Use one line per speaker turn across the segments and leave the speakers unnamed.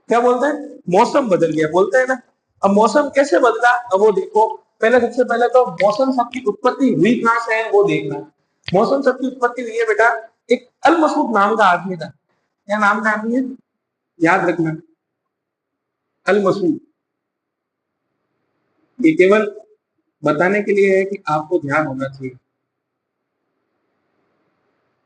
क्या बोलते हैं, मौसम बदल गया बोलते हैं ना। अब मौसम कैसे बदला, अब वो देखो। पहले सबसे पहले तो मौसम शब्द की उत्पत्ति हुई कहां से है वो देखना। मौसम शब्द की उत्पत्ति हुई है बेटा, एक अल मसूद नाम का आदमी था। क्या नाम का आदमी है, याद रखना, अल मसूद। ये केवल बताने के लिए है कि आपको ध्यान होना चाहिए।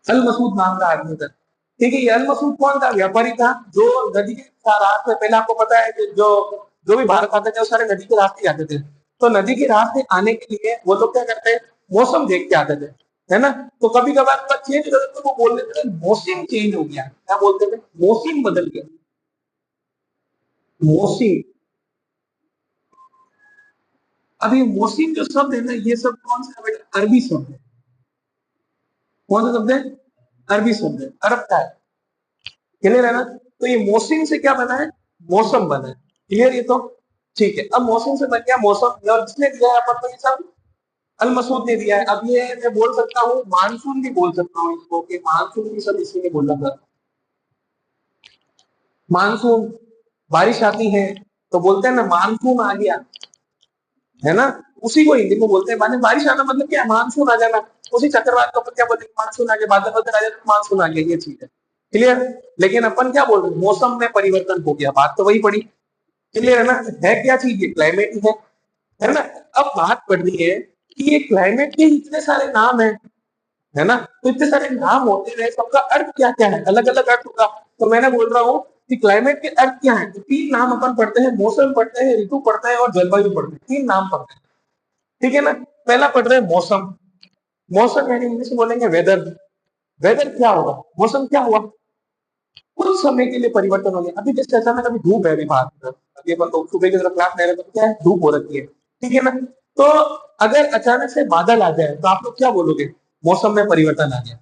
अल मसूद नाम का आदमी था। ठीक है, ये अल मसूद कौन था, व्यापारी था, जो नदी के रास्ते, पहले आपको पता है कि जो जो भी भारत आते थे वो सारे नदी के रास्ते आते थे। तो नदी के रास्ते आने के लिए वो लोग क्या करते हैं, मौसम देख के आते थे, है ना। तो कभी कभार चेंज करते तो वो बोल देते थे मौसम चेंज हो गया, क्या बोलते थे, मौसम बदल गया, मौसम। अब ये मौसम जो शब्द है ना, ये सब कौन सा है बेटा, अरबी शब्द है। कौन सा शब्द है, अरबी शब्द है, अरब का है। क्लियर है ना। तो ये मौसम से क्या बना है, मौसम बना है। क्लियर ये तो, ठीक है। अब मौसम से बन गया मौसम, और किसने दिया है अपन को ये सब, अल मसूद ने दिया है। अब ये मैं बोल सकता हूँ मानसून भी बोल सकता हूँ इसको, कि मानसून भी सब इसी ने बोला था। मानसून, बारिश आती है तो बोलते हैं ना मानसून आ गया, है ना। उसी को हिंदी में बोलते हैं, माने बारिश आना मतलब क्या है, मानसून आ जाना। उसी चक्रवात को अपन क्या बोलेंगे, मानसून आ गया, बादल बादल आ जाए तो मानसून आ गया, ये चीज है। क्लियर। लेकिन अपन क्या बोल रहे हैं, मौसम में परिवर्तन हो गया, बात तो वही पड़ी। क्लियर है ना। है क्या चीज, ये क्लाइमेट ही है ना। अब बात पड़ रही है कि ये क्लाइमेट के इतने सारे नाम है ना। तो इतने सारे नाम होते रहे, सबका अर्थ क्या क्या है, अलग अलग अर्थ होगा। तो मैंने बोल रहा हूँ कि क्लाइमेट के अर्थ क्या है, तो तीन नाम अपन पढ़ते हैं, मौसम पढ़ते हैं, ऋतु पढ़ते हैं और जलवायु पढ़ते हैं, तीन नाम पढ़ते हैं। ठीक है ना। पहला पढ़ रहे हैं मौसम। मौसम यानी इंग्लिश में बोलेंगे वेदर। वेदर क्या होगा, मौसम क्या हुआ, कुछ समय के लिए परिवर्तन हो गया। अभी जैसे अचानक अभी धूप है, अभी बाहर अभी अपन तो सुबह की तरफ क्लास ले रहे तो क्या है, धूप हो रखी है। ठीक है ना। तो अगर अचानक से बादल आ जाए तो आप लोग क्या बोलोगे, मौसम में परिवर्तन आ गया।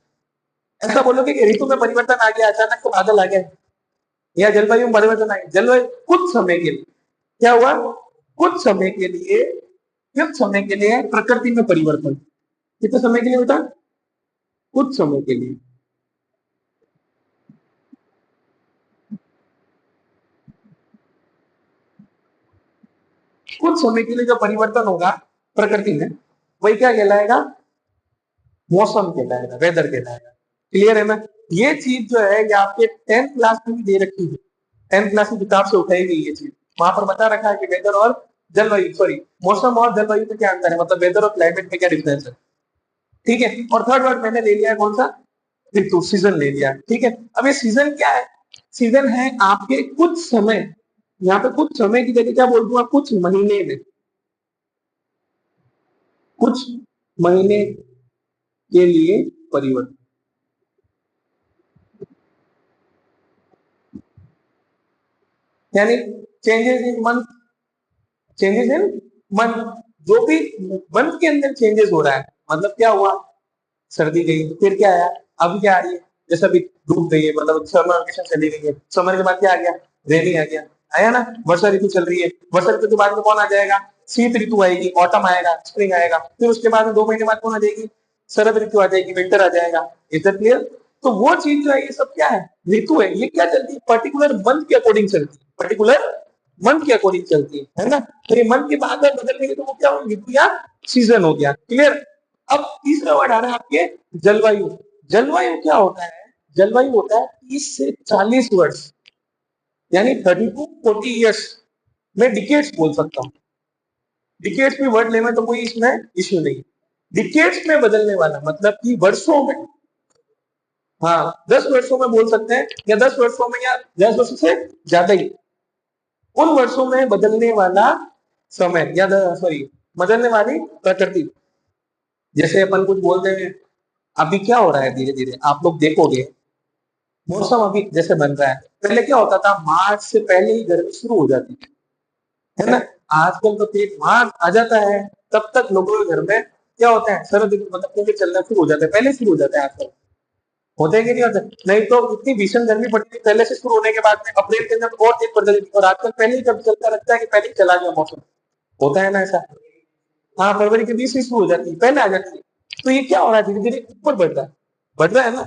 ऐसा बोलोगे कि ऋतु में परिवर्तन आ गया, अचानक से बादल आ गए, या जलवायु में परिवर्तन आ गया। जलवायु कुछ समय के लिए क्या हुआ, कुछ समय के लिए, कुछ समय के लिए प्रकृति में परिवर्तन। कितने समय के लिए बेटा, कुछ समय के लिए। कुछ समय के लिए जो परिवर्तन होगा प्रकृति में, वही क्या कहलाएगा, मौसम कहलाएगा, वेदर कहलाएगा। क्लियर है ना। ये चीज जो है ये आपके 10th क्लास में भी दे रखी है, 10th क्लास की किताब से उठाई गई ये चीज। वहां पर बता रखा है कि वेदर और जलवायु, सॉरी, मौसम और जलवायु में क्या अंतर है, मतलब वेदर और क्लाइमेट में क्या डिफरेंस है। ठीक है। और थर्ड वर्ड मैंने ले लिया है कौन सा, ऋतु, सीजन ले लिया। ठीक है। अब ये सीजन क्या है, सीजन है आपके कुछ समय, यहाँ पे कुछ समय की जगह क्या बोल दूंगा, कुछ महीने में, कुछ महीने के लिए परिवर्तन, यानी changes in month, changes in month, जो भी मंथ के अंदर चेंजेस हो रहा है, मतलब क्या हुआ, सर्दी गई तो फिर क्या आया, अभी क्या आ रही है, जैसे अभी धूप गई है, मतलब समर वेकेशन चली गई है, समर के बाद क्या आ गया, रेनी आ गया, आया ना। वर्षा ऋतु चल रही है, वर्षा ऋतु के बाद में कौन आ जाएगा, शीत ऋतु आएगी, ऑटम आएगा, स्प्रिंग आएगा, फिर उसके बाद में 2 महीने बाद कौन आ जाएगी, शरद ऋतु आ जाएगी, विंटर आ जाएगा। Is that clear. तो वो चीज जो है ये सब क्या है, ऋतु है। ये क्या चलती है, पर्टिकुलर मंथ के अकॉर्डिंग चलती है, पर्टिकुलर मंथ के अकॉर्डिंग चलती है ना। तो ये मंथ के बाद में बदल गई तो वो क्या हो, ऋतु या सीजन हो गया। क्लियर। अब तीसरा वर्ड आ रहा है आपके, जलवायु। जलवायु क्या होता है, जलवायु होता है 30 से 40 वर्ष, यानी 30 to 40 ईयर्स में डिकेट्स बोल सकता हूँ। डिकेट्स में वर्ड लेना तो कोई इसमें इश्यू नहीं। डिकेट्स में बदलने वाला मतलब कि वर्षों में, हाँ 10 वर्षों में बोल सकते हैं, या 10 वर्षों में, या 10 वर्षों से ज्यादा ही, उन वर्षों में बदलने वाला समय, या सॉरी, बदलने वाली प्रकृति। जैसे अपन कुछ बोलते हैं, अभी क्या हो रहा है, धीरे धीरे आप लोग देखोगे मौसम अभी जैसे बन रहा है, पहले क्या होता था, मार्च से पहले ही गर्मी शुरू हो जाती थी, है ना। आजकल तो फिर मार्च आ जाता है, तब तक लोगों के घर में क्या होता है, शरद ऋतु मतलब कुंभे चलना शुरू हो जाता है, पहले शुरू हो जाता है आजकल। होते हैं कि नहीं होते, नहीं तो इतनी भीषण गर्मी पड़ती थी पहले से, शुरू होने के बाद में अप्रैल के अंदर तो और तेज पड़ जाती थी, और आजकल पहले ही जब चलता रहता है कि पहले ही चला गया मौसम, होता है ना ऐसा। हाँ, फरवरी के 20 से शुरू हो जाती है, पहले आ जाती है। तो ये क्या हो रहा है, धीरे धीरे ऊपर बढ़ रहा है ना।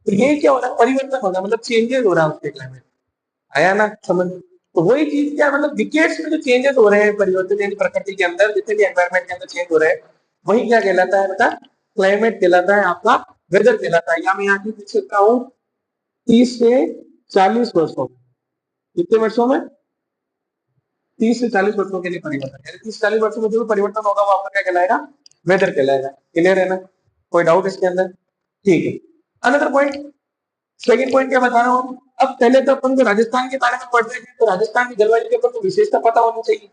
तो ये क्या हो रहा है, परिवर्तन हो रहा है, मतलब चेंजेस हो रहा है उसके क्लाइमेट, आया ना समझ। तो वही चीज क्या मतलब डिकेड्स में जो चेंजेस हो रहे हैं परिवर्तन यानी प्रकृति के अंदर जितने भी एनवायरमेंट के अंदर चेंज हो रहे हैं वही क्या कहलाता है बेटा क्लाइमेट कहलाता है आपका वेदर कहलाता है। या मैं यहाँ की पूछ सकता हूँ 30 से 40 वर्षों कितने वर्षों में 30 से 40 वर्षों के लिए परिवर्तन यानी 30 40 वर्षों में जो भी परिवर्तन होगा वो आपका क्या कहलाएगा वेदर कहलाएगा। क्लियर है ना कोई डाउट इसके अंदर ठीक है। अनदर पॉइंट सेकंड पॉइंट क्या बता रहा हूँ अब पहले तो अपन को राजस्थान के बारे में पढ़ रहे थे तो राजस्थान की जलवायु के ऊपर तो विशेषता पता होनी चाहिए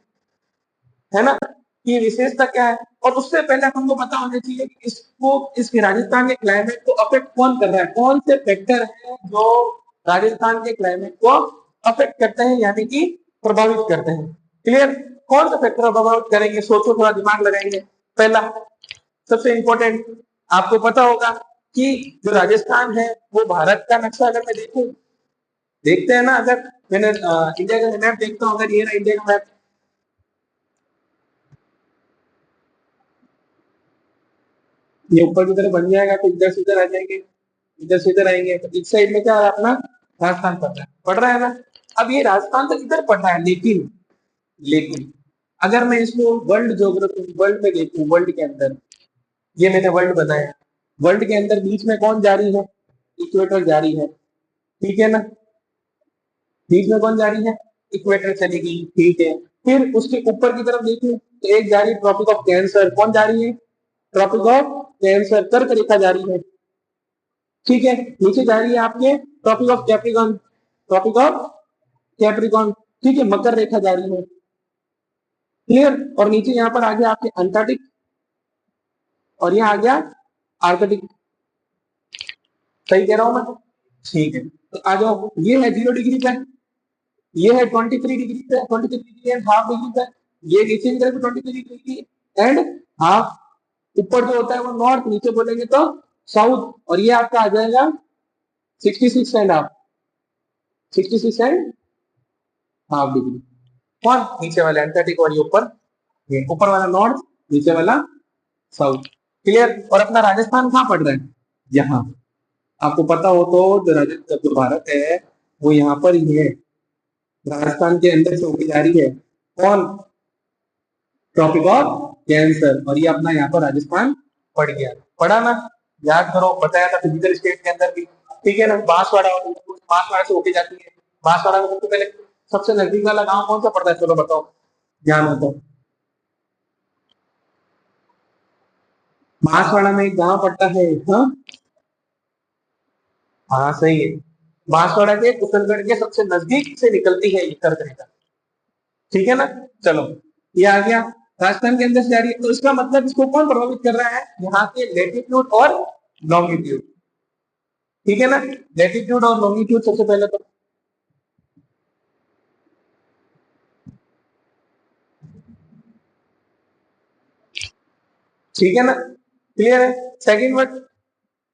है ना कि विशेषता क्या है और उससे पहले अपन को पता होना चाहिए कि इसको इसके राजस्थान के क्लाइमेट को अफेक्ट कौन कर रहा है कौन से फैक्टर है जो राजस्थान के क्लाइमेट को अफेक्ट करते हैं यानी कि प्रभावित करते हैं। क्लियर कौन सा फैक्टर प्रभावित करेंगे सोचो थोड़ा दिमाग लगाएंगे। पहला सबसे इंपॉर्टेंट आपको पता होगा कि जो राजस्थान है वो भारत का नक्शा अगर मैं देखूं देखते हैं ना अगर मैंने इंडिया का मैप देखता हूँ अगर ये ना इंडिया का मैप ये ऊपर की तरफ बन जाएगा तो इधर से इधर आ जाएंगे इधर से इधर आएंगे तो इस साइड में क्या है अपना राजस्थान पड़ रहा है ना। अब ये राजस्थान तो इधर पड़ रहा है लेकिन लेकिन अगर मैं इसको वर्ल्ड ज्योग्राफी वर्ल्ड में देखूं वर्ल्ड के अंदर ये मैंने वर्ल्ड बनाया वर्ल्ड के अंदर बीच में कौन जारी है इक्वेटर जारी है ठीक है ना बीच में कौन जारी है इक्वेटर चलेगी ठीक है। फिर उसके ऊपर की तरफ देखूं तो एक जारी ट्रॉपिक ऑफ कैंसर कौन जारी है ट्रॉपिक ऑफ कैंसर कर्क रेखा जारी है ठीक है। नीचे जा रही है आपके Tropic of Capricorn Tropic of Capricorn ठीक है मकर रेखा जा रही है क्लियर और नीचे यहाँ पर आ गया आपके अंटार्कटिक और यहाँ आ गया आर्कटिक सही कह रहा हूं मैं ठीक है। तो आ जाओ ये है 0 डिग्री पे ये है 23 डिग्री पे 23 डिग्री एंड हाफ डिग्री पे ये नीचे की तरफ 23 डिग्री एंड हाफ ऊपर जो होता है वो नॉर्थ नीचे बोलेंगे तो साउथ और ये आपका आ जाएगा 66 and half 66 and half degree कौन नीचे वाला एंटार्कटिक और ये ऊपर वाला नॉर्थ नीचे वाला साउथ क्लियर। और अपना राजस्थान कहाँ पड़ रहा है यहाँ आपको पता हो तो जो राजस्थान जो भारत है वो यहाँ पर ही है राजस्थान के अंदर से होकर जा रही है कौन ट्रॉपिक ऑफ कैंसर और ये अपना यहाँ पर राजस्थान पड़ गया पड़ा ना याद करो बताया था फिजिकल स्टेट के अंदर भी ठीक है ना बांसवाड़ा बांसवाड़ा से होके जाती है बांसवाड़ा में सबसे पहले सबसे नजदीक वाला गांव कौन सा पड़ता है चलो बताओ ध्यान हो तो बांसवाड़ा में एक गांव पड़ता है हाँ हाँ सही है बांसवाड़ा के कुशलगढ़ के सबसे नजदीक से निकलती है ये कर्क रेखा ठीक है ना। चलो ये आ गया राजस्थान के अंदर से जा रही है तो इसका मतलब इसको कौन प्रभावित कर रहा है यहाँ के लेटीट्यूड और लॉन्गिट्यूड ठीक है ना लेटीट्यूड और लॉन्गिट्यूड सबसे पहले तो ठीक है ना क्लियर है सेकंड वर्ड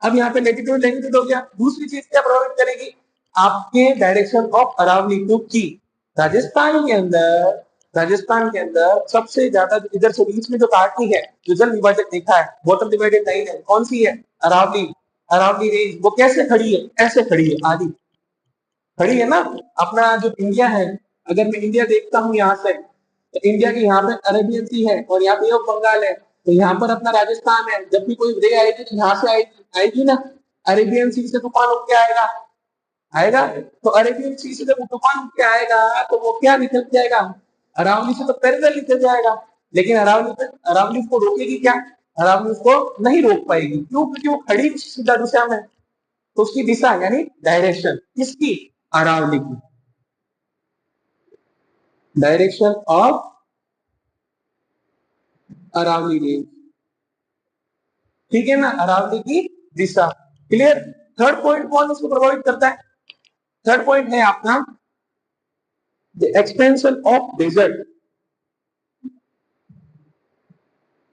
अब यहाँ पे लेटीट्यूड लेटीट्यूड हो गया दूसरी चीज क्या प्रभावित करेगी आपके डायरेक्शन ऑफ अरावली क्योंकि राजस्थान के अंदर सबसे ज्यादा इधर से बीच में जो काटती है जो जल विभाजक देखा है बॉटम डिवाइडेड लाइन है कौन सी है अरावली अरावली रेंज वो कैसे खड़ी है ऐसे खड़ी है आदि खड़ी है ना। अपना जो इंडिया है अगर मैं इंडिया देखता हूँ यहाँ से तो इंडिया की यहाँ पे अरेबियन सी है और यहाँ पे बंगाल है तो यहाँ पर अपना राजस्थान है जब भी कोई रे आएगी तो यहाँ से आएगी ना अरेबियन सी से तूफान उठ के आएगा आएगा तो अरेबियन सी से जब तूफान उठ के आएगा तो वो क्या निकल के आएगा अरावली से तो पैरेलल निकल जाएगा लेकिन अरावली उसको रोकेगी क्या अरावली उसको नहीं रोक पाएगी क्यों क्योंकि वो खड़ी सीधा दिशा में तो उसकी दिशा यानी डायरेक्शन किसकी अरावली की डायरेक्शन ऑफ अरावली रेंज ठीक है ना अरावली की दिशा क्लियर। थर्ड पॉइंट कौन इसको प्रभावित करता है थर्ड पॉइंट है आपका the expansion of desert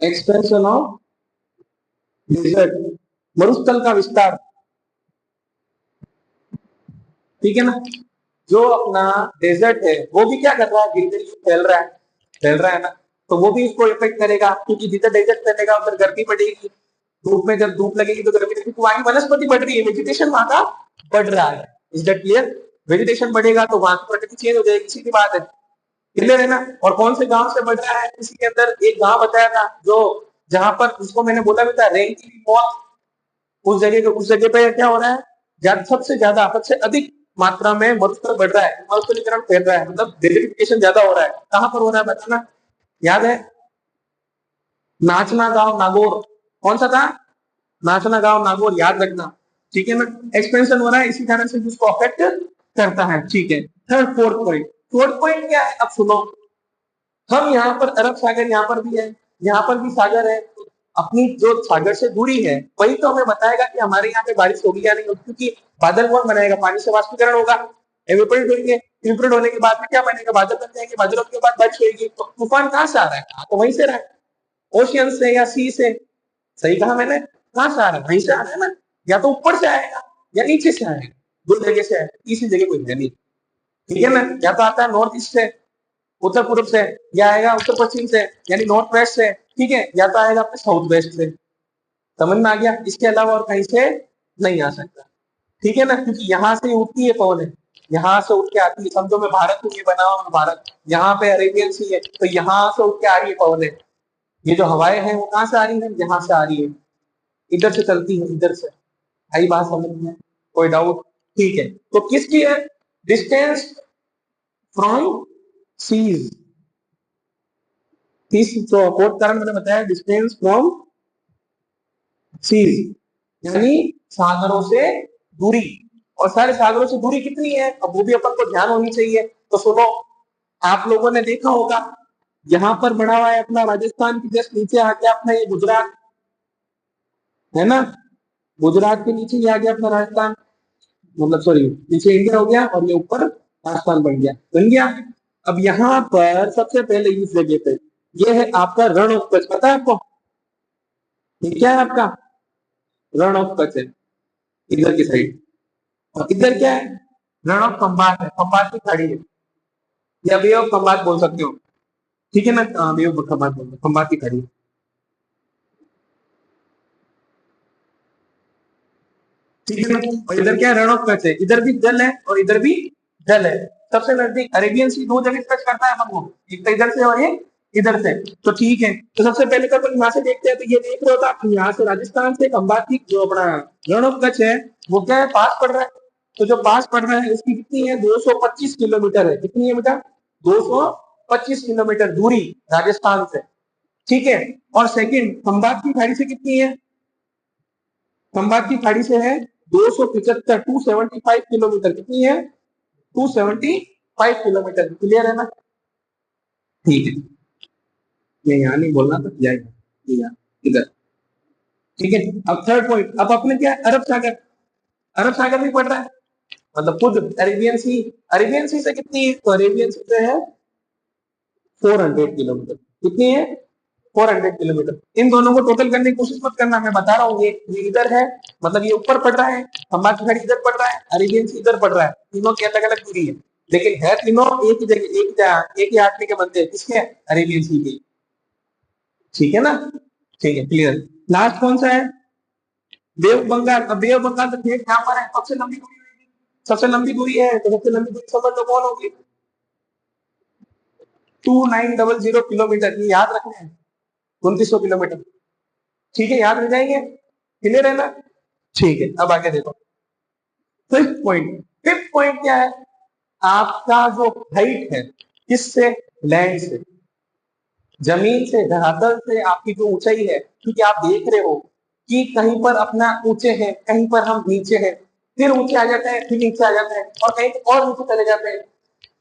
expansion of desert मरुस्थल का विस्तार ठीक है ना जो अपना डेजर्ट है वो भी क्या कर रहा है धीरे धीरे फैल रहा है ना तो वो भी इसको इफेक्ट करेगा क्योंकि जिधर डेजर्ट फैलेगा उधर गर्मी पड़ेगी धूप में जब धूप लगेगी तो गर्मी लगेगी तो वहां की वनस्पति बढ़ रही है वेजिटेशन वहां का बढ़ रहा है इज दैट क्लियर वेजिटेशन बढ़ेगा तो वहां की प्रकृति चेंज हो जाएगी, सीधी बात है। क्लियर है ना? और कौन से गांव से बढ़ रहा है, इसी के अंदर एक गांव बताया था जो जहां पर उसको मैंने बोला भी था रेन की भी बहुत, उस जगह पे क्या हो रहा है, सबसे ज्यादा सबसे अधिक मात्रा में मरुस्थल बढ़ रहा है, मरुस्थलीकरण फैल रहा है, मतलब डेजर्टिफिकेशन ज्यादा हो रहा है। कहां पर हो रहा है बताना, याद है? नाचना गांव नागौर, कौन सा था? नाचना गांव नागौर, याद रखना। ठीक है ना? एक्सपेंशन हो रहा है, इसी कारण से उसको अफेक्ट करता है। ठीक है, third fourth point, fourth point क्या है, अब सुनो। हम यहाँ पर अरब सागर यहाँ पर भी है, यहाँ पर भी सागर है, अपनी जो सागर से दूरी है वही तो हमें बताएगा कि हमारे यहाँ पे बारिश होगी या नहीं होगी, क्योंकि बादल कौन बनाएगा, पानी से वाष्पीकरण होगा, एवेपोरेट होंगे, इवेपोरेट होने के बाद में क्या बनेगा, बादल बन जाएंगे, बादलों के बाद बारिश होगी। तो तूफान कहाँ से आ रहा है, तो वहीं से रहा है, ओशियन से या सी से। सही कहा मैंने, कहाँ से आ रहा है, वहीं से आ रहा है ना, या तो ऊपर से आएगा या नीचे से आएगा, दो जगह से आएगा, तीसरी जगह कोई है नहीं। ठीक है ना? या तो आता है नॉर्थ ईस्ट से, उत्तर पूर्व से, या आएगा उत्तर पश्चिम से यानी नॉर्थ वेस्ट से, ठीक है, या तो आएगा अपने साउथ वेस्ट से। समझ में आ गया? इसके अलावा और कहीं से नहीं आ सकता। ठीक है ना? क्योंकि यहाँ से उठती है पवन है, यहाँ से उठ के आती है, समझो मैं भारत हूँ, ये बना हुआ भारत, यहाँ पे अरेबियन सी है, तो यहाँ से उठ के आ रही है पवन है। ये जो हवाएं हैं वो कहाँ से आ रही है, यहाँ से आ रही है, इधर से चलती है, इधर से। आई बात समझ में? कोई डाउट? ठीक है, तो किसकी है, डिस्टेंस फ्रॉम सीज, तीस तो फोर्थ कारण मैंने बताया, डिस्टेंस फ्रॉम सीज, यानी सागरों से दूरी। और सारे सागरों से दूरी कितनी है, अब वो भी अपन को ध्यान होनी चाहिए। तो सुनो, आप लोगों ने देखा होगा, यहाँ पर बना हुआ है अपना राजस्थान की जस्ट नीचे आ गया अपना ये गुजरात, है ना? गुजरात के नीचे ये आ गया अपना राजस्थान, मतलब सॉरी, नीचे इंडिया हो गया और ये ऊपर राजस्थान बन गया, बन गया। अब यहाँ पर सबसे पहले इस जगह पे ये है आपका रण ऑफ कच्छ, पता है आपको? ये क्या है आपका? रण ऑफ कच्छ है, इधर की साइड। और इधर क्या है? रण ऑफ खंबात है, खंबात की खाड़ी है, या बे ऑफ खंबात बोल सकते हो। ठीक है ना? बे ऑफ खंबात बोल, खंबात की खाड़ी। ठीक है ना? और इधर क्या है, रण ऑफ कच्छ है, इधर भी जल है और इधर भी जल है। सबसे नजदीक अरेबियन सी दो जगह टच करता है अपन को, एक तो इधर से और एक इधर से। तो ठीक है, तो सबसे पहले तो अपन यहाँ से देखते हैं, तो ये देख रहे हो आप यहाँ से राजस्थान से खंबात की जो अपना रण ऑफ कच्छ है वो क्या है, पास पड़ रहा है। तो जो पास पड़ रहा है उसकी कितनी है, 225 किलोमीटर है। कितनी है बेटा? 225 किलोमीटर दूरी राजस्थान से। ठीक है, और सेकंड खंबात की खाड़ी से कितनी है, खंबात की खाड़ी से है 275, 275 किलोमीटर। कितनी है? 275 किलोमीटर। क्लियर है ना? ठीक है, मैं यहाँ नहीं बोलना तो जाएगा इधर। ठीक है, अब थर्ड पॉइंट, अब अपने क्या है, अरब सागर, अरब सागर भी पड़ रहा है, मतलब खुद अरेबियन सी, अरेबियन सी से कितनी है, तो अरेबियन सी से है 400 किलोमीटर। कितनी है? 400 किलोमीटर। इन दोनों को टोटल करने की कोशिश मत करना, मैं बता रहा हूँ, ये इधर है, मतलब ये ऊपर पड़ रहा है, खंबात घड़ी इधर पड़ रहा है, अरेबियन सी इधर पड़ रहा है, तीनों की अलग अलग दूरी है, लेकिन है तीनों एक ही जगह, एक ही आदमी के बनते हैं, किसके? अरेबियन सी के। ठीक है ना? ठीक है, क्लियर। लास्ट कौन सा है? बे ऑफ बंगाल। अब बे ऑफ बंगाल तो ठेठ यहाँ पर है, सबसे लंबी दूरी होगी, सबसे लंबी दूरी है, तो सबसे लंबी दूरी समझ लो कौन होगी, 2900 किलोमीटर। ये याद रखना है, 2900 किलोमीटर। ठीक है, याद रह जाएंगे, क्लियर है ना? ठीक है, अब आगे देखो, फिफ्थ पॉइंट। फिफ्थ पॉइंट क्या है, आपका जो हाइट है, किससे? लैंड से, जमीन से, धरातल से आपकी जो ऊंचाई है, क्योंकि आप देख रहे हो कि कहीं पर अपना ऊंचे हैं, कहीं पर हम नीचे हैं, फिर ऊंचे आ जाते हैं, फिर नीचे आ जाते हैं, और कहीं और नीचे चले जाते हैं,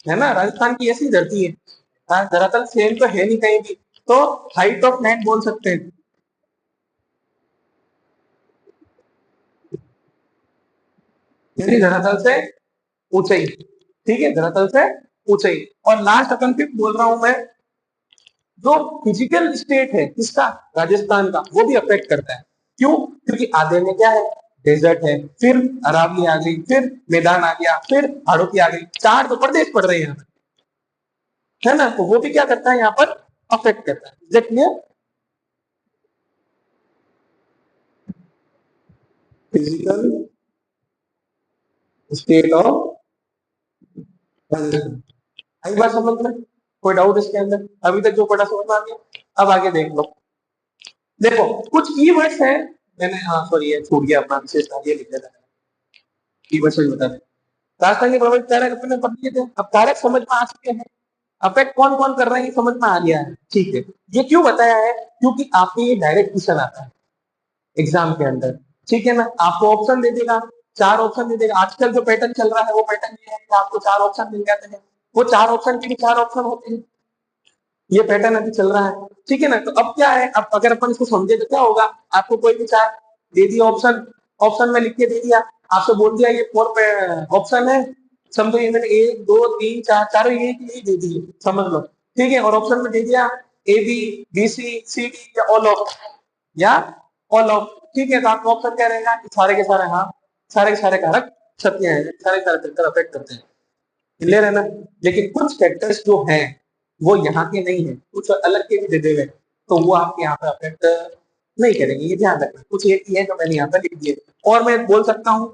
है ना? राजस्थान की ऐसी धरती है, धरातल सेम तो है नहीं कहीं भी, तो हाइट ऑफ लैंड बोल सकते हैं, यानी धरातल से ऊंचाई। ठीक है, धरातल से ऊंचाई। और लास्ट अपन फिर बोल रहा हूं मैं, जो फिजिकल स्टेट है किसका? राजस्थान का, वो भी अफेक्ट करता है। क्यों? क्योंकि आधे में क्या है, डेजर्ट है, फिर अरावली आ गई, फिर मैदान आ गया, फिर हाड़ोती आ गई, चार तो प्रदेश पड़ रहे हैं यहाँ पे, है ना? तो वो भी क्या करता है यहाँ पर, अफेक्ट करता है। Is clear? Physical state of आई बात समझ में? कोई डाउट इसके अंदर? अभी तक जो पढ़ा समझ में आ गया? अब आगे देख लो। देखो कुछ कीवर्ड्स हैं, मैंने, हाँ सॉरी ये छूट गया अपना विशेषता, ये लिख देता है कीवर्ड्स भी बता दें। राजस्थान के प्रभावित कारक अपने पढ़ लिए थे, अब कारक समझ में आ चुके हैं, अफेक्ट कौन कौन कर रहे हैं ये समझ में आ गया है, ठीक है। ये क्यों बताया है? क्योंकि आपके ये डायरेक्ट क्वेश्चन आता है एग्जाम के अंदर, ठीक है ना। आपको ऑप्शन दे देगा, चार ऑप्शन दे देगा। आजकल जो पैटर्न चल रहा है वो पैटर्न ये है कि आपको चार ऑप्शन मिल जाते हैं, वो चार ऑप्शन के भी चार ऑप्शन होते हैं, ये पैटर्न अभी चल रहा है, ठीक है ना। तो अब क्या है, अब अगर अपन इसको समझे तो क्या होगा, आपको कोई भी चार दे दिया ऑप्शन, ऑप्शन में लिख के दे दिया, आपसे बोल दिया ये फोर ऑप्शन है, समझो ये मैंने एक दो तीन चार, चारों ये यही दे दिए समझ लो, ठीक है। और ऑप्शन में दे दिया A B, B C D या ऑल ऑफ, या ऑल ऑफ, ठीक है। तो आपका ऑप्शन क्या रहेगा कि सारे के सारे, हाँ सारे के सारे कारक सत्य हैं, सारे सारे फैक्टर अफेक्ट करते हैं, क्लियर है ना। लेकिन कुछ फैक्टर्स जो हैं वो यहाँ के नहीं है, कुछ अलग के भी दे देवे, तो वो आपके यहाँ पे अफेक्ट नहीं करेंगे, ये ध्यान रखना। कुछ एक ही है जो मैंने यहाँ पे लिख दिए, और मैं बोल सकता हूँ,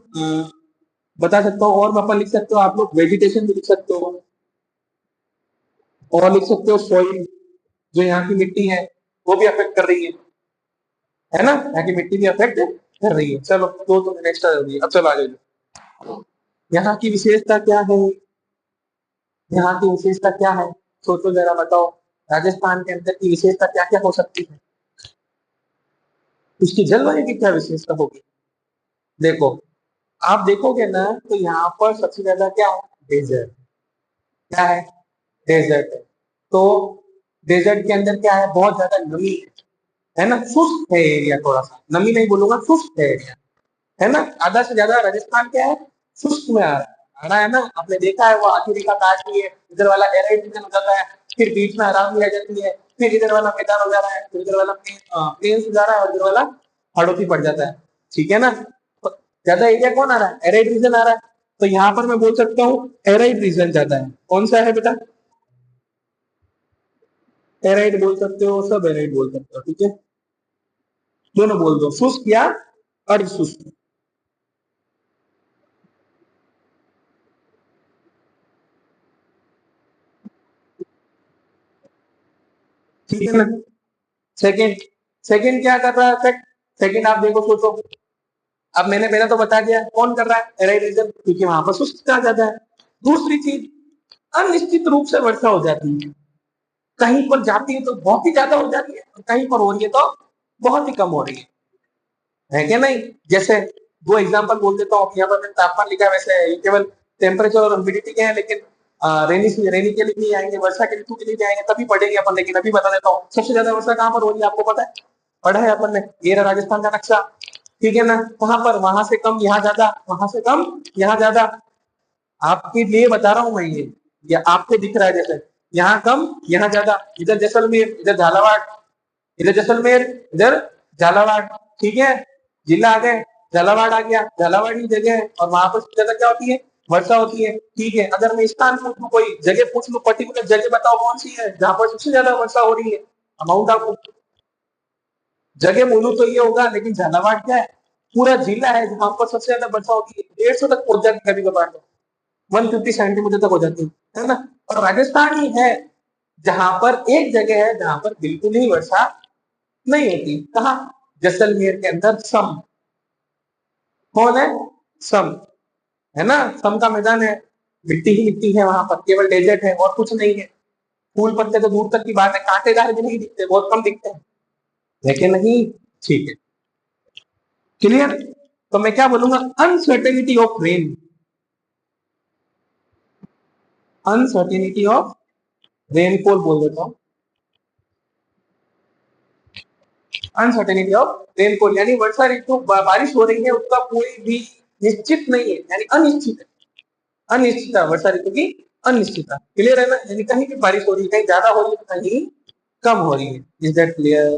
बता सकता हूँ, और अपन लिख सकते हो, आप लोग वेजिटेशन भी लिख सकते हो, और लिख सकते हो सॉइल, जो यहाँ की मिट्टी है वो भी अफेक्ट कर रही है ना, यहाँ की मिट्टी भी अफेक्ट कर रही है। चलो दो तो नेक्स्ट आ जाएगी, अब चलो आ जाइए। यहाँ की विशेषता क्या है, यहाँ की विशेषता क्या है, सोचो जरा बताओ, राजस्थान के अंदर की विशेषता क्या क्या हो सकती है, उसकी जलवायु की क्या विशेषता होगी। देखो आप देखोगे ना तो यहाँ पर सबसे ज्यादा क्या है, डेजर्ट, क्या है, डेजर्ट है। तो डेजर्ट के अंदर क्या है, बहुत ज्यादा नमी है ना, शुष्क है एरिया, थोड़ा सा नमी नहीं बोलूंगा, शुष्क है एरिया, है ना। आधा से ज्यादा राजस्थान क्या है, शुष्क में आ रहा है ना। आपने देखा है वो आधी रेखा काट ली है, इधर वाला एराइड रीजन हो जाता है, फिर बीच में आराम भी आ जाती है, फिर इधर वाला मैदान हो जा रहा है, फिर इधर वाला प्लेन हो जा रहा है, और इधर वाला हाड़ोती पड़ जाता है, ठीक है ना। तो ज्यादा एरिया कौन आ रहा है, एराइड रीजन आ रहा है। तो यहाँ पर मैं बोल सकता हूँ एराइड रीजन ज्यादा है, कौन सा है बेटा, एराइड बोल सकते हो, सब एराइड बोल सकते हो, ठीक है। दोनों बोल दो, शुष्क या अर्ध शुष्क, ठीक है ना। सेकंड, सेकंड क्या कर रहा है इफेक्ट, सेकंड आप देखो सोचो, अब मैंने तो बता दिया कौन कर रहा है, एराइड रीजन, क्योंकि वहां पर शुष्क आ जाता है। दूसरी चीज, अनिश्चित रूप से वर्षा हो जाती है, कहीं पर जाती है तो बहुत ही ज्यादा हो जाती है, और कहीं पर हो रही है तो बहुत ही कम हो रही है क्या नहीं। जैसे दो एग्जांपल बोल देता हूँ, यहाँ पर मैंने तापमान लिखा है, वैसे ये केवल टेम्परेचर और ह्यूमिडिटी के हैं, लेकिन रेनी के लिए नहीं आएंगे, वर्षा के ऋतु के लिए भी आएंगे तभी पढ़ेंगे अपन, लेकिन अभी बता देता हूँ सबसे ज्यादा वर्षा कहाँ पर हो रही है आपको पता है, पढ़ा है अपन ने, ये रहा राजस्थान का नक्शा, ठीक है ना। कहाँ पर, वहां से कम यहाँ ज्यादा, वहां से कम यहाँ ज्यादा, आपके लिए बता रहा हूँ मैं ये, या आपको दिख रहा है जैसे, यहाँ कम यहाँ ज्यादा, इधर जैसलमेर इधर झालावाड़, इधर जैसलमेर इधर झालावाड़, ठीक है। जिला आ गए, झालावाड़ आ गया, झालावाड़ ही जगह है, और वहां पर सबसे ज्यादा क्या होती है, वर्षा होती है, ठीक है। अगर मैं स्थान पूछ लू, कोई जगह पूछ लू, पर्टिकुलर जगह बताओ कौन सी है जहां पर सबसे ज्यादा वर्षा हो रही है, माउंट आबू, जगह बोलू तो ये होगा, लेकिन झालावाड़ क्या है, पूरा जिला है जहां पर सबसे ज्यादा वर्षा होती है, 150 तक पहुंच जाती है कभी कभार तो, 150 सेंटीमीटर तक हो जाती है ना। और राजस्थान ही है जहां पर एक जगह है जहां पर बिल्कुल ही वर्षा नहीं होती, कहा, जैसलमेर के अंदर सम, कौन है, सम, है ना, सम का मैदान है, मिट्टी ही मिट्टी है वहां पर, केवल डेजर्ट है और कुछ नहीं है। फूल पत्ते तो दूर तक की बात है, कांटेदार भी नहीं दिखते, बहुत कम दिखते हैं, लेकिन नहीं, ठीक है, क्लियर। तो मैं क्या बोलूंगा, uncertainty of rain, uncertainty of rainfall बोल देता हूँ, अनसर्टेनिटी ऑफ रेनफॉल, यानी वर्षा ऋतु बारिश हो रही है उसका कोई भी निश्चित नहीं है, यानी अनिश्चित है, अनिश्चितता, वर्षा ऋतु की अनिश्चितता, क्लियर है ना। यानी कहीं भी बारिश हो रही है, कहीं ज्यादा हो रही है, कहीं कम हो रही है, इज दैट क्लियर,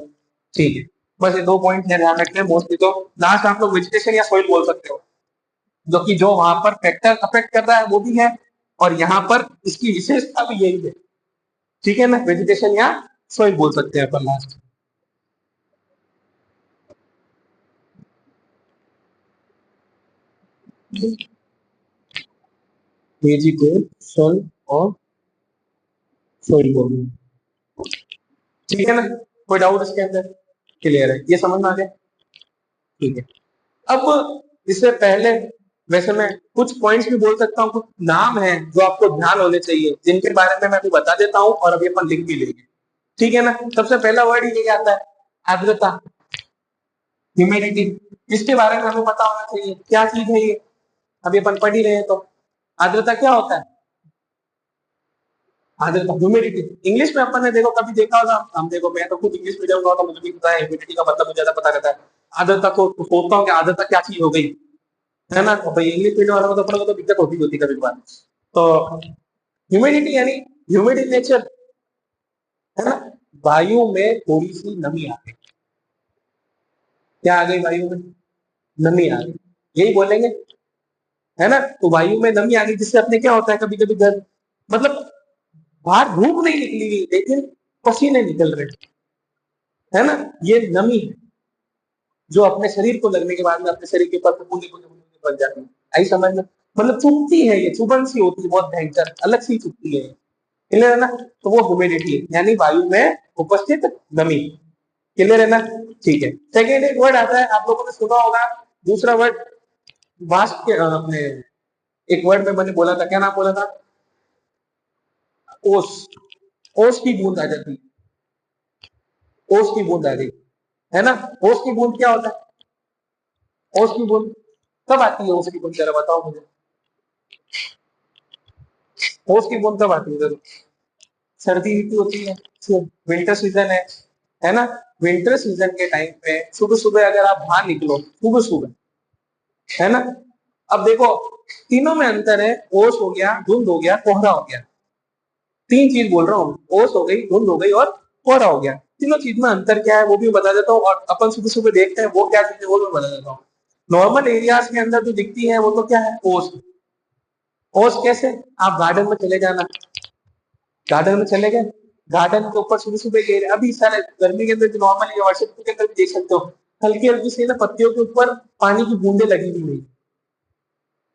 ठीक है। बस ये दो पॉइंट ध्यान रखते हैं मोस्टली, तो लास्ट आप लोग वेजिटेशन या सोइल बोल सकते हो, जो कि जो वहां पर फैक्टर अफेक्ट कर रहा है वो भी है, और यहाँ पर इसकी विशेषता भी यही है, ठीक है ना, वेजिटेशन या सोइल बोल सकते हैं अपन लास्ट। वेजिटेशन और सॉइल बॉडी। ठीक है ना, कोई डाउट इसके अंदर? क्लियर है, ये समझ में आ गया? ठीक है। अब इससे पहले वैसे मैं कुछ पॉइंट्स भी बोल सकता हूँ, कुछ नाम है जो आपको ध्यान होने चाहिए, जिनके बारे में मैं अभी बता देता हूँ और अभी अपन लिख भी लेंगे। ठीक है ना, सबसे पहला वर्ड ये आता है आर्द्रता, ह्यूमिडिटी। इसके बारे में हमें पता होना चाहिए क्या चीज है ये, अभी अपन पढ़ ही रहे हैं। तो आर्द्रता क्या होता है? आर्द्रता ह्यूमिडिटी, इंग्लिश में अपन ने देखो कभी देखा होगा, हम देखो मैं तो खुद इंग्लिश मीडियम का, तो मुझे भी पता है ह्यूमिडिटी का मतलब मुझे ज्यादा पता रहता है। आर्द्रता को सोचता हूँ कि आर्द्रता क्या चीज हो गई, है ना? तो भाई इंग्लिश मीडियम वालों को तो अपने को तो दिक्कत होती कभी कभार। तो ह्यूमिडिटी यानी ह्यूमिड इन नेचर, है ना? वायु में थोड़ी सी नमी आ गई। क्या आ गई वायु में? नमी आ गई, यही बोलेंगे, है ना? तो वायु में नमी आ गई, जिससे अपने क्या होता है कभी कभी गर्म, मतलब बाहर धूप नहीं निकली हुई लेकिन पसीने निकल रहे, है ना? ये नमी है जो अपने शरीर को लगने के बाद में अपने शरीर के ऊपर बूंदे बूंदे बूंदे बन जाती है। आई समझ में? मतलब चुभती है, ये चुभन सी होती है, बहुत भयंकर अलग सी चुभती है। क्लियर है ना? तो वो ह्यूमिडिटी है, यानी वायु में उपस्थित नमी। क्लियर है ना? ठीक है। सेकेंड एक वर्ड आता है, आप लोगों ने सुना होगा, दूसरा वर्ड वाष्प के अपने, एक वर्ड में मैंने बोला था, क्या नाम बोला था? ओस। ओस की बूंद आ जाती, ओस की बूंद आ गई, है ना? ओस की बूंद क्या होता है? ओस की बूंद कब आती है? ओस की बूंद जरा बताओ मुझे, ओस की बूंद कब आती है? जरूर सर्दी ऋतु होती है, विंटर सीजन है ना? विंटर सीजन के टाइम पे सुबह सुबह अगर आप बाहर निकलो, सुबह सुबह, है ना? अब देखो तीनों में अंतर है, ओस हो गया, धुंध हो गया, कोहरा हो गया। तीन चीज बोल रहा हूँ, ओस हो गई, धुंध हो गई और कोहरा हो गया। तीनों चीज में अंतर क्या है वो भी बता देता हूँ, और अपन सुबह सुबह देखते हैं वो क्या चीज है वो भी बता देता हूँ। नॉर्मल एरियाज के अंदर जो दिखती है वो तो क्या है? ओस। ओस कैसे? आप गार्डन में चले जाना, गार्डन में चले गए, गार्डन के ऊपर सुबह सुबह गए, अभी सारे गर्मी के अंदर नॉर्मल या वर्षा ऋतु के अंदर भी देख सकते हो, हल्की हल्की सी ना पत्तियों के ऊपर पानी की बूंदे लगी हुई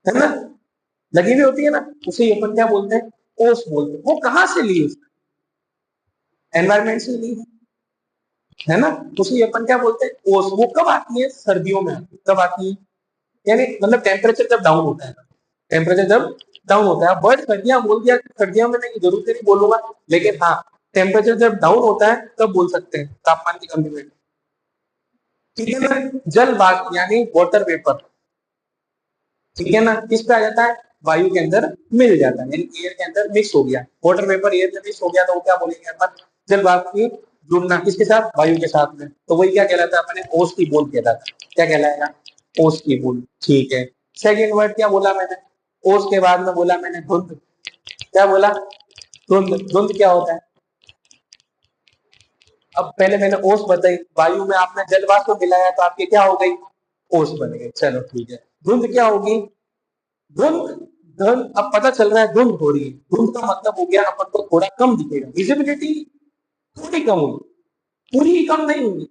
है ना? लगी हुई होती है ना, उसे अपन क्या बोलते हैं? ओस बोलते हैं। वो कहाँ से ली? एनवायरमेंट से ली है ना? उसे अपन क्या बोलते हैं? ओस। वो कब आती है? सर्दियों में आती है। कब आती है? यानी मतलब टेम्परेचर जब डाउन होता है, टेम्परेचर जब डाउन होता है। बट सर्दियां बोल दिया, सर्दियों में नहीं, जरूर नहीं बोलूंगा, लेकिन हाँ टेम्परेचर जब डाउन होता है तब बोल सकते हैं, तापमान की कमी में। ठीक है ना? जल वाष्प यानी वाटर वेपर, ठीक है ना, किस पे आ जाता है? वायु के अंदर मिल जाता है, यानी एयर के अंदर मिक्स हो गया, वाटर वेपर एयर में मिक्स हो गया, तो वो क्या बोलेंगे अपन? जल वाष्प की जुड़ना किसके साथ? वायु के साथ में, तो वही क्या कहलाता है? अपने ओस की बूंद कहलाता है। क्या कहलाएगा? ओस की बूंद। ठीक है। सेकेंड वर्ड क्या बोला मैंने? ओस के बाद में बोला मैंने धुंध। क्या बोला? धुंध। धुंध क्या होता है? अब पहले मैंने ओस बताई, वायु में आपने जल वाष्प को मिलाया तो आपकी क्या हो गई? ओस बन गई। चलो ठीक है। धुंध क्या होगी? धुंध, धुंध अब पता चल रहा है धुंध हो रही है, धुंध का मतलब हो गया अपन को थोड़ा कम दिखेगा, विजिबिलिटी थोड़ी कम होगी, पूरी ही कम नहीं होगी,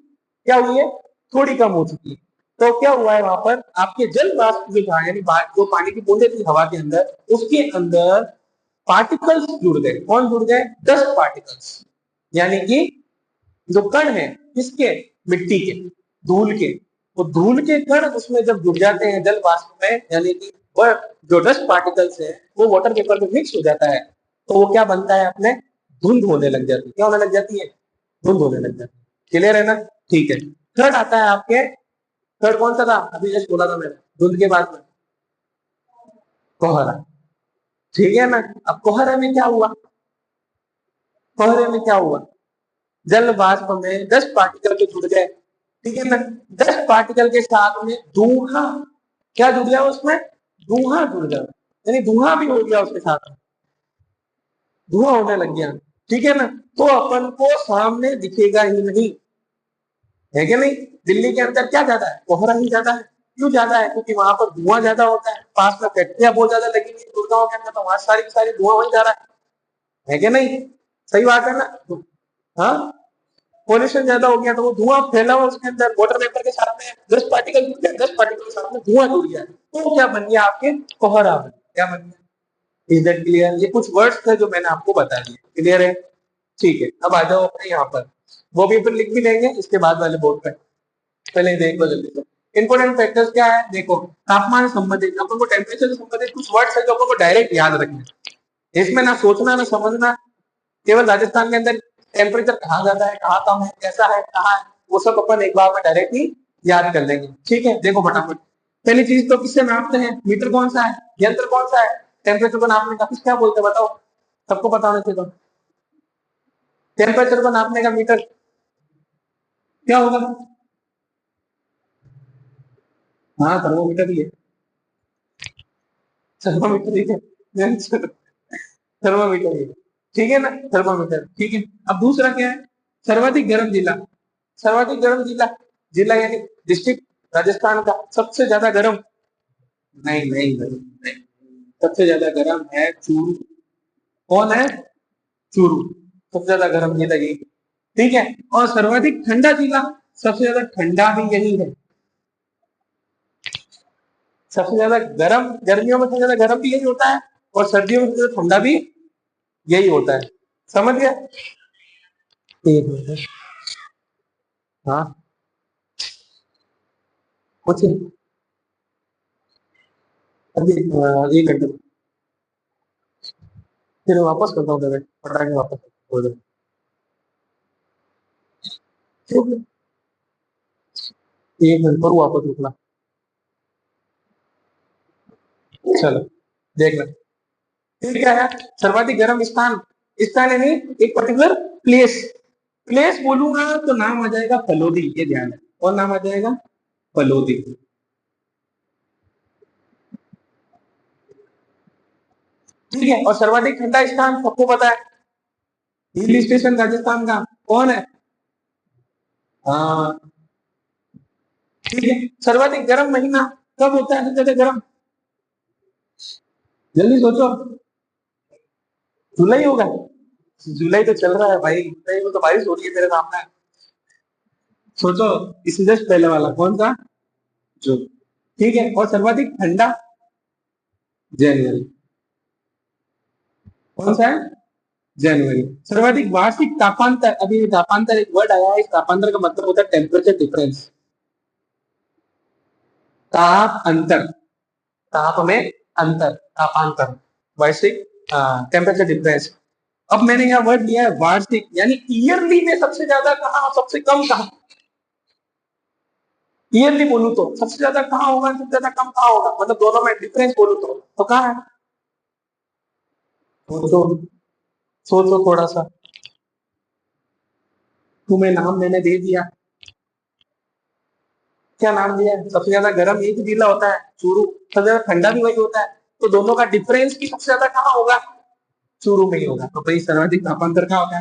क्या हुई है? थोड़ी कम हो चुकी है। तो क्या हुआ है वहां पर? आपके जल वाष्प जो था, यानी जो पानी की बूंदे थी हवा के अंदर, उसके अंदर पार्टिकल्स जुड़ गए। कौन जुड़ गए? डस्ट पार्टिकल्स, यानी कि जो कण है किसके? मिट्टी के, धूल के। तो धूल के कण उसमें जब जुड़ जाते हैं जल वाष्प में, यानी कि वह जो डस्ट पार्टिकल्स है वो वाटर पेपर में मिक्स हो जाता है, तो वो क्या बनता है? अपने धुंध होने लग जाती है। क्या होने लग जाती है? धुंध होने लग जाती है। क्लियर है ना? ठीक है। थर्ड आता है आपके, थर्ड कौन सा था? अभी जस्ट बोला था मैंने, धुंध के बाद में कोहरा। ठीक है ना? अब कोहरे में क्या हुआ? कोहरे में क्या हुआ? जल वाष्प में 10 पार्टिकल के जुड़ गए, ठीक है ना? 10 पार्टिकल के साथ में धुआं, क्या जुड़ गया उसमें? धुआं जुड़ गया, यानी धुआं भी हो गया उसके साथ में, धुआं होने लग गया। ठीक है ना? तो अपन को सामने दिखेगा ही नहीं, है कि नहीं? दिल्ली के अंदर क्या ज्यादा है? कोहरा ही ज्यादा है। क्यों ज्यादा है? क्योंकि वहां पर धुआं ज्यादा होता है, पास में फैक्ट्रियां बहुत ज्यादा लगी हुई गुड़गांव के अंदर, तो वहां सारी सारी धुआं वही जा रहा है कि नहीं? सही बात है ना? हाँ, पॉल्यूशन ज्यादा हो गया तो वो धुआं फैला हुआ उसके अंदर, वाटर वेपर के साथ में 10 पार्टिकल जुड़ गए, 10 पार्टिकल के साथ में धुआं जुड़ गया, तो क्या बन गया? आपके कोहरा बन गया। क्या बन गया? Is that clear? ये कुछ वर्ड्स थे जो मैंने आपको बता दिए, क्लियर है? ठीक है, अब आ जाओ अपने यहाँ पर, वो भी फिर लिख भी लेंगे इसके बाद वाले बोर्ड पे, पहले देख लो जल्दी से। इंपोर्टेंट फैक्टर्स क्या है, देखो तापमान से संबंधित, अपन को टेम्परेचर से संबंधित कुछ वर्ड्स है जो अपन को डायरेक्ट याद रखने हैं। इसमें ना सोचना ना समझना, केवल राजस्थान के अंदर टेम्परेचर कहाँ ज्यादा है, कहाँ कम है, कैसा है, कहाँ है, वो सब अपन एक बार में डायरेक्ट ही याद कर लेंगे। ठीक है, देखो फटाफट। पहली चीज तो किससे नापते हैं, मीटर कौन सा है, यंत्र कौन सा है, टेम्परेचर को नापने का कुछ क्या बोलते हैं बताओ, सबको पता होना चाहिए। तो टेम्परेचर को नापने का मीटर क्या होगा? हाँ, थर्मोमीटर ही है, थर्मोमीटर ही है, थर्मोमीटर ही है। ठीक है ना, थर्मोमीटर। ठीक है, अब दूसरा क्या है, सर्वाधिक गर्म जिला। सर्वाधिक गर्म जिला, जिला यानी डिस्ट्रिक्ट राजस्थान का सबसे ज्यादा गर्म, नहीं नहीं नहीं, नहीं। सबसे ज्यादा गर्म है चूरू। कौन है? चूरू, सबसे ज्यादा गर्म जिला यही। ठीक है, और सर्वाधिक ठंडा जिला, सबसे ज्यादा ठंडा भी यही है। सबसे ज्यादा गर्म, गर्मियों में सबसे ज्यादा गर्म भी यही होता है, और सर्दियों में सबसे ज्यादा ठंडा भी यही होता है। समझ गया? एक मिनट, हाँ कुछ अभी एक घंटे फिर वापस करता हूँ, पटा के वापस हो जाए। ठीक है, एक मिनट पर वापस रुकना। चलो देख लें, फिर क्या है, सर्वाधिक गर्म स्थान, स्थान यानी एक पर्टिकुलर प्लेस। प्लेस बोलूंगा तो नाम आ जाएगा फलोदी, ये ध्यान है, और नाम आ जाएगा फलोदी। ठीक है, और सर्वाधिक ठंडा स्थान सबको पता है, हिल स्टेशन राजस्थान का कौन है? हाँ। ठीक है, सर्वाधिक गर्म महीना कब होता है, सबसे ज्यादा गर्म? जल्दी सोचो, जुलाई होगा? जुलाई तो चल रहा है भाई, जुलाई में तो बारिश हो रही है तेरे सामने। सोचो, इससे जस्ट पहले वाला कौन सा? जो, ठीक है, और सर्वाधिक ठंडा जनवरी, कौन सा है? जनवरी। सर्वाधिक वार्षिक तापांतर, अभी तापांतर एक वर्ड आया है, इस तापांतर का मतलब होता है टेम्परेचर डिफरेंस। ताप अंतर, ताप में अंतर, तापांतर, वार्षिक टेम्परेचर डिफरेंस। अब मैंने यहाँ वर्ड लिया है वार्षिक, यानी ईयरली में सबसे ज्यादा कहाँ और सबसे कम कहाँ। ईयरली बोलूं तो सबसे ज्यादा कहाँ होगा, सबसे ज्यादा कम कहाँ होगा, मतलब दोनों में डिफरेंस बोलूं तो कहाँ है? सोचो, सोचो थोड़ा सा, तुम्हें नाम मैंने दे दिया, क्या नाम दिया है? सबसे ज्यादा गर्म एक जिला होता है चूरू, सबसे ज्यादा ठंडा भी वही होता है, तो दोनों का डिफरेंस की सबसे ज्यादा कहाँ होगा? चूरू में ही होगा। तो भाई सर्वाधिक तापांतर कहाँ होगा?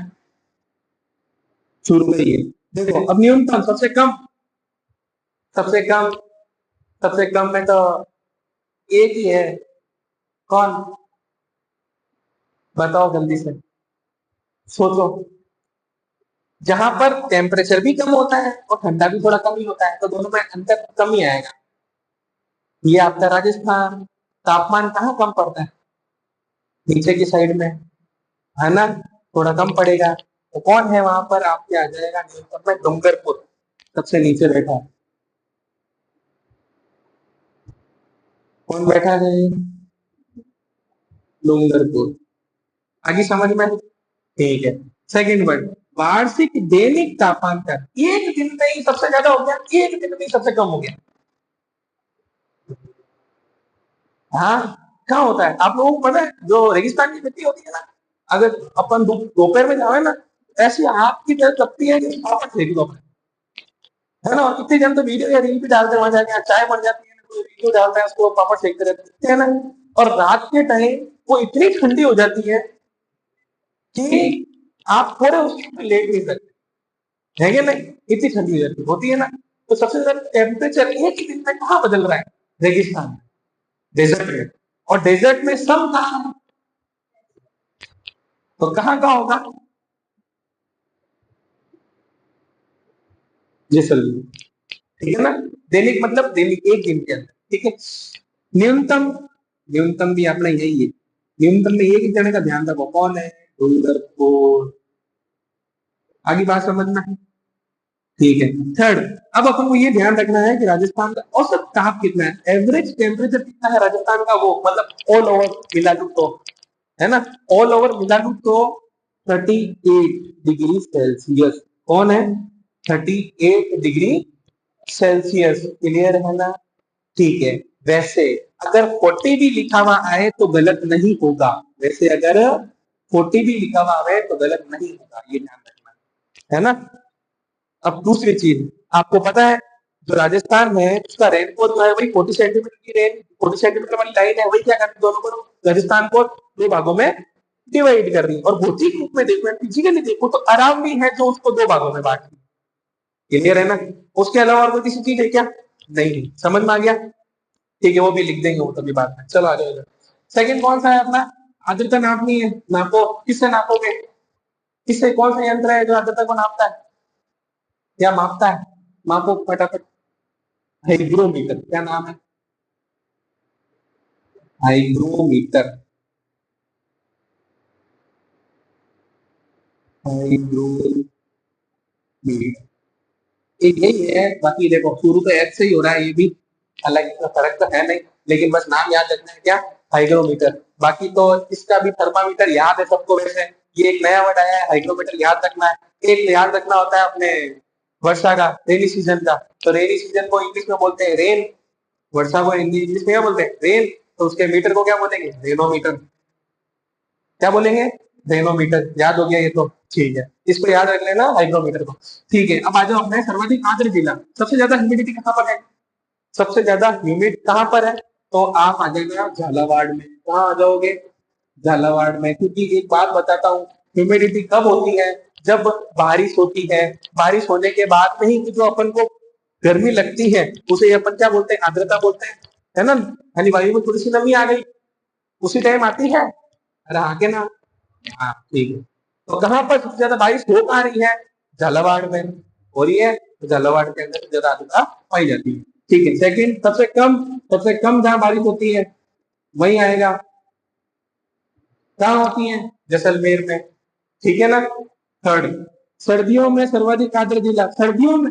चूरू में ही है। देखो अब न्यूनतम, सबसे कम, सबसे कम, सबसे कम में तो एक ही है, कौन? बताओ जल्दी से, सोचो। जहां पर टेम्परेचर भी कम होता है और ठंडा भी थोड़ा कम ही होता है, तो दोनों में अंतर कम ही आएगा। ये आपका राजस्थान। तापमान कहाँ कम पड़ता है? नीचे की साइड में, है ना, थोड़ा कम पड़ेगा। तो कौन है वहां पर, आपके आ जाएगा न्यूनतम में डूंगरपुर, सबसे नीचे बैठा है। कौन बैठा है? डूंगरपुर। आगे समझ में? ठीक है। सेकंड वर्ड, वार्षिक दैनिक तापांतर, एक दिन में ही सबसे ज्यादा हो गया, एक दिन में ही सबसे कम हो गया। हाँ, कहाँ होता है आप लोगों को पता है, जो रेगिस्तान की मिट्टी होती है ना, अगर अपन दोपहर में जाए ना, ऐसी आग की तरह लगती है कि पापड़ फेंक दो, है ना। और कितने जन तो वीडियो या रील भी डालते हैं, वहां जाके चाय बन जाती है, कोई वीडियो डालता है, उसको पापड़ फेंकते रहते हैं ना। और रात के टाइम वो इतनी ठंडी हो जाती है कि आप थोड़े उसमें लेट नहीं सकते, है कि नहीं, इतनी ठंडी हो जाती होती है ना। तो सबसे ज्यादा टेम्परेचर एक ही दिन में कहाँ बदल रहा है? रेगिस्तान में, डेजर्ट में। और डेजर्ट में सब कहाँ है? तो कहाँ का होगा? जैसलमेर। ठीक है ना, दैनिक मतलब दैनिक एक दिन के अंदर। ठीक है, न्यूनतम, न्यूनतम भी अपना यही है, न्यूनतम में एक जने का ध्यान रखो, कौन है? डूंगरपुर। आगे बात समझ में है? ठीक है। थर्ड, अब अपन को ये ध्यान रखना है कि राजस्थान का औसत ताप कितना है, एवरेज टेम्परेचर कितना है राजस्थान का, वो मतलब ऑल ओवर मिला लू तो, है ना, ऑल ओवर मिला लू तो 38 डिग्री सेल्सियस। कौन है? 38 डिग्री सेल्सियस। क्लियर है ना? ठीक है। वैसे अगर 40 भी लिखा हुआ आए तो गलत नहीं होगा, वैसे अगर 40 भी लिखा हुआ आए तो गलत नहीं होगा, ये ध्यान रखना है ना। अब दूसरी चीज, आपको पता है जो राजस्थान है उसका रेनफॉल जो है वही 40 सेंटीमीटर की रेन, 40 सेंटीमीटर वाली लाइन है, वही क्या करती है दोनों को, राजस्थान को दो भागों में डिवाइड कर रही है। और भौतिक रूप में देखो, फिजिकली देखो तो आराम भी है जो उसको दो भागों में बांट रही है। क्लियर है ना? उसके अलावा और कोई किसी चीज है क्या? नहीं। समझ में आ गया? ठीक है, वो भी लिख देंगे वो तभी बात में। चलो आ जाओ इधर। सेकंड कौन सा है अपना? आर्द्रता नापनी है। नापो, किससे नापोगे? किससे, कौन सा यंत्र है जो आर्द्रता को नापता है या मापता है? मापो फटाफट। हाइग्रोमीटर। क्या नाम है? हाइग्रोमीटर। हाइग्रोमीटर। एक यही है, बाकी देखो शुरू तो एच से ही हो रहा है ये भी, हालांकि इसका फर्क तो है नहीं, लेकिन बस नाम याद रखना है क्या? हाइग्रोमीटर। बाकी तो इसका भी थर्मामीटर याद है सबको वैसे, ये एक नया वर्ड आया है हाइग्रोमीटर, याद रखना है। एक याद रखना होता है अपने वर्षा का, रेनी सीजन का, तो रेनी सीजन को इंग्लिश में बोलते हैं रेन, वर्षा को हिंदी इंग्लिश में क्या बोलते हैं? रेन। तो उसके मीटर को क्या बोलेंगे? रेनोमीटर। क्या बोलेंगे? रेनोमीटर। याद हो गया ये तो? ठीक है, इसको याद रख लेना हाइग्रोमीटर को। ठीक है, अब आ जाओ अपने सर्वाधिक आर्द्र जिला, सबसे ज्यादा ह्यूमिडिटी कहाँ पर है? सबसे ज्यादा ह्यूमिड कहाँ पर है? तो आप आ जाएगा झालावाड़ में। कहाँ आ जाओगे? झालावाड़ में। क्योंकि एक बात बताता हूँ, ह्यूमिडिटी कब होती है? जब बारिश होती है, बारिश होने के बाद में ही जो अपन को गर्मी लगती है उसे अपन क्या बोलते हैं? आर्द्रता बोलते हैं, है ना। यानी वायु में थोड़ी सी नमी आ गई, उसी टाइम आती है। अरे आगे ना। हाँ ठीक है। तो कहाँ पर सबसे ज्यादा बारिश हो पा रही है? झालावाड़ में हो रही है, तो झालावाड़ के अंदर ज्यादा आर्द्रता पाई जाती है। ठीक है। सेकंड, सबसे कम जहाँ बारिश होती है वही आएगा, कहाँ होती है? जैसलमेर में। ठीक है ना। थर्ड, सर्दियों में सर्वाधिक आर्द्र जिला, सर्दियों में,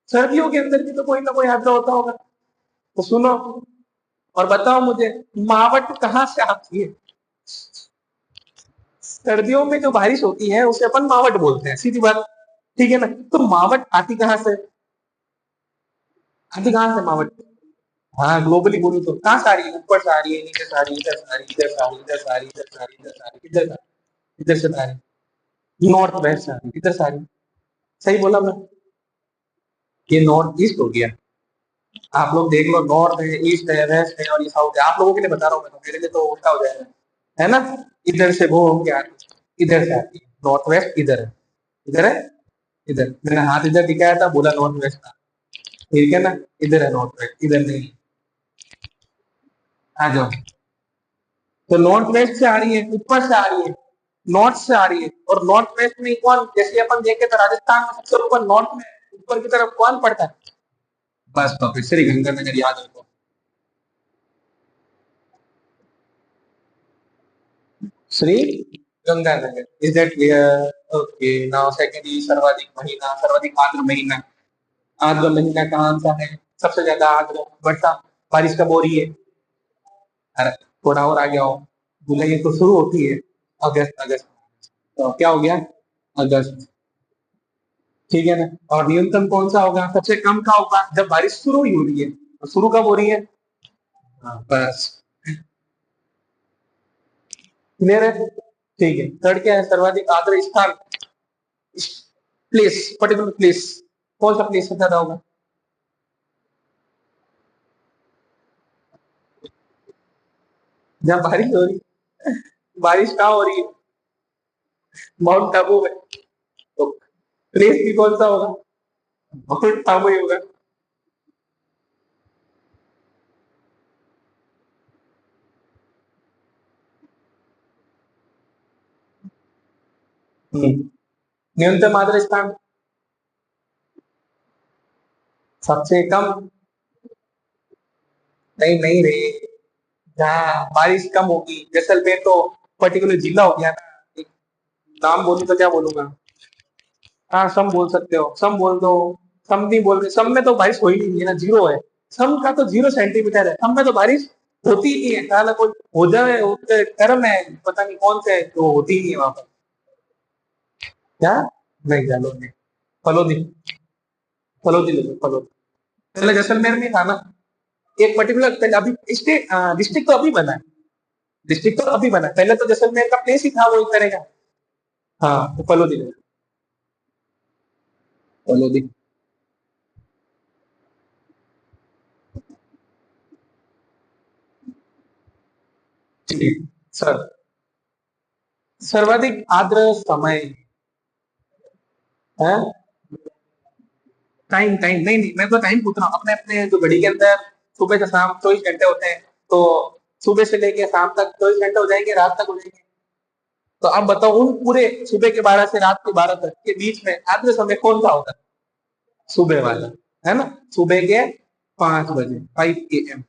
सर्दियों के अंदर भी तो कोई ना कोई आर्द्र होता होगा, तो सुनो और बताओ मुझे, मावट कहाँ से आती है? सर्दियों में जो बारिश होती है उसे अपन मावट बोलते हैं, सीधी बात। ठीक है ना। तो मावट आती कहाँ से? आती कहाँ से मावट? हाँ ग्लोबली बोलूं तो कहाँ से आ रही है? ऊपर से आ रही है, नीचे से आ रही है, इधर से आ रही है, इधर से आ रही है, इधर से आ रही है, इधर से आ रही है, इधर से आ रही है, इधर से, इधर से आ रही है, नॉर्थ वेस्ट से आ रही है, इधर से आ रही है। सही बोला मैं? ये नॉर्थ ईस्ट हो गया। आप लोग देख लो, नॉर्थ है, ईस्ट है, वेस्ट है और ये साउथ है। आप लोगों के लिए बता रहा हूँ मैं, तो मेरे लिए तो उल्टा हो जाएगा, है ना। इधर से वो हो गया, इधर से आती है नॉर्थ वेस्ट, इधर है, इधर है, इधर मैंने हाथ इधर दिखाया था, बोला नॉर्थ वेस्ट था। ठीक है ना। इधर है नॉर्थ वेस्ट, इधर नहीं। आ जाओ। तो नॉर्थ वेस्ट से आ रही है, ऊपर से आ रही है, नॉर्थ से आ रही है। और नॉर्थ वेस्ट में कौन, जैसे अपन देखे तो राजस्थान में सबसे ऊपर नॉर्थ में ऊपर की तरफ कौन पड़ता है? बस तो फिर श्री गंगानगर याद रखो। Shri Ganganagar. Is that clear? Okay, now secondly, सर्वाधिक महीना, सर्वाधिक आर्द्र महीना। आर्द्र महीना कौन सा है? सबसे ज्यादा आर्द्र वर्षा, बारिश कब हो रही है? अरे थोड़ा और आ गया हो, जुलाई तो शुरू होती है, अगस्त, अगस्त। तो क्या हो गया? अगस्त। ठीक है ना। और न्यूनतम कौन सा होगा? सबसे कम का होगा जब बारिश शुरू ही हो रही है, तो शुरू कब हो रही है? हाँ बस। क्लियर है? ठीक है। थर्ड क्या है? सर्वाधिक आर्द्र स्थान, प्लेस, पर्टिकुलर प्लेस। कौन सा प्लेस सबसे ज्यादा होगा? जहाँ बारिश हो रही है। बारिश कहाँ हो रही है? माउंट आबू में। तो प्लेस भी कौन सा होगा? माउंट आबू ही होगा। न्यूनतम आर्द्र स्थान, सबसे कम, नहीं नहीं रे, जहाँ बारिश कम होगी, जैसलमेर तो पर्टिकुलर जिला हो गया ना। एक नाम बोलूं तो क्या बोलूंगा? हाँ, सम बोल सकते हो, सम बोल दो। सम नहीं बोल रहे, सम में तो बारिश हो ही नहीं है ना, जीरो है। सम का तो 0 सेंटीमीटर है, सम में तो बारिश होती ही नहीं है। साला कोई हो जाए उसके कर्म है, पता नहीं कौन से है, तो होती ही नहीं है वहां पर। क्या? नहीं, जालो नहीं। फलोदी। फलोदी ले लो, फलोदी। पहले जैसलमेर में था ना, एक पर्टिकुलर, पहले अभी स्टेट डिस्ट्रिक्ट तो अभी बना है। डिस्ट्रिक्ट तो अभी बना है, पहले तो जैसलमेर का प्लेस ही था वो एक तरह का। हाँ, तो फलोदी ले लो। फलोदी। ठीक है सर। सर्वाधिक आर्द्र समय है। टाइम टाइम नहीं नहीं, मैं तो टाइम पूछ रहा हूँ। अपने अपने जो घड़ी के अंदर सुबह से शाम 24 घंटे होते हैं, तो सुबह से लेके शाम तक 24 घंटे हो जाएंगे, रात तक हो जाएंगे। तो आप बताओ, उन पूरे सुबह के 12 से रात के 12 तक के बीच में आद्र समय कौन सा होगा? सुबह वाला, है ना? सुबह के 5 बजे, 5 AM।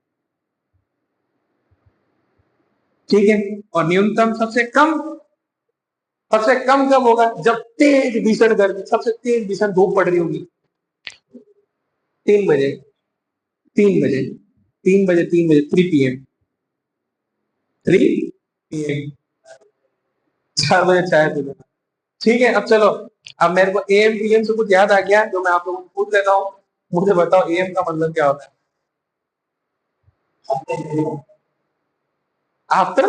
ठीक है। और न्यूनतम सबसे कम कब होगा? जब तेज भीषण गर्मी, सबसे तेज भीषण धूप पड़ रही होगी। 3 बजे। 3 बजे। 3 बजे, 3 बजे, 3 PM। 3 PM। 4 बजे चाय पी लेना। ठीक है, अब चलो। अब मेरे को AM PM से कुछ याद आ गया, जो मैं आप लोगों को पूछ लेता हूँ। मुझे बताओ, AM का मतलब क्या होता है? After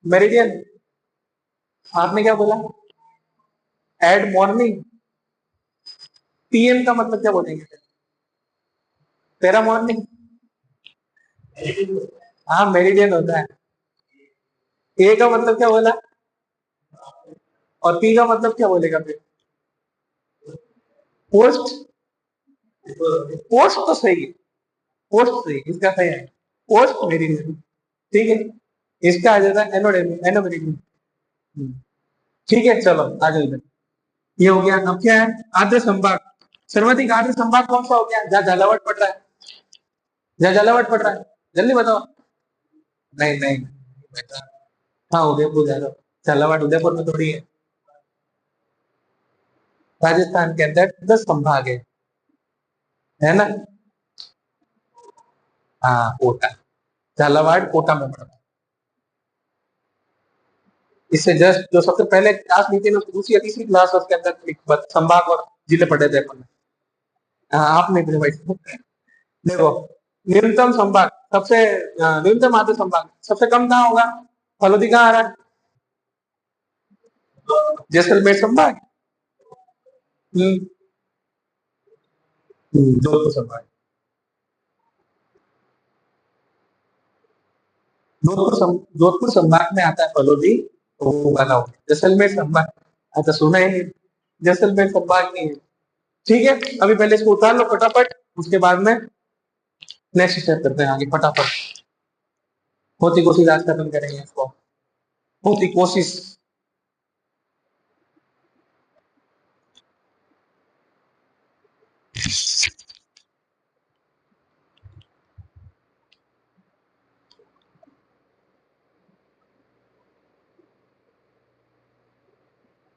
meridian. आपने क्या बोला? Add morning. PM का मतलब क्या बोलेंगे? Para morning. हाँ, मेरिडियन होता है। ए का मतलब क्या बोला? और पी का मतलब क्या बोलेगा फिर? पोस्ट। पोस्ट तो सही है। पोस्ट सही, इसका सही है। Post meridian. ठीक है। इसका आ जाता है एनोडेमिक, एनोमेरिडियन। ठीक है, चलो आ जाओ इधर। ये हो गया। अब क्या है? आद्र संभाग। सर्वाधिक आद्र संभाग कौन सा हो गया? जहाँ झालावाड़ पड़ रहा है। जहाँ झालावाड़ पड़ रहा है। जल्दी बताओ। नहीं नहीं बेटा। हाँ, उदयपुर जा रहा। झालावाड़ उदयपुर में थोड़ी है। राजस्थान के अंदर 10 संभाग है ना? हाँ, कोटा। झालावाड़ कोटा में पड़ता है। इससे जस्ट जो सबसे पहले क्लास ली थी ना, उसकी दूसरी या तीसरी क्लास, उसके अंदर एक संभाग और जिले पढ़े थे अपन ने। हाँ, आप नहीं थे भाई। देखो, न्यूनतम संभाग सबसे न्यूनतम आद्र संभाग सबसे कम कहाँ होगा? फलोदी कहाँ आ रहा है? जैसलमेर संभाग। हम्म। जोधपुर संभाग। जोधपुर संभाग में आता है फलोदी। तो वो वाला हो गया जैसलमेर संभाग। अच्छा, सुना ही नहीं। जैसलमेर संभाग नहीं है। ठीक है, अभी पहले इसको उतार लो फटाफट। उसके बाद में नेक्स्ट स्टेप करते हैं आगे फटाफट। होती कोशिश आज खत्म करेंगे इसको। होती कोशिश।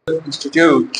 इंस्टीट्यूट।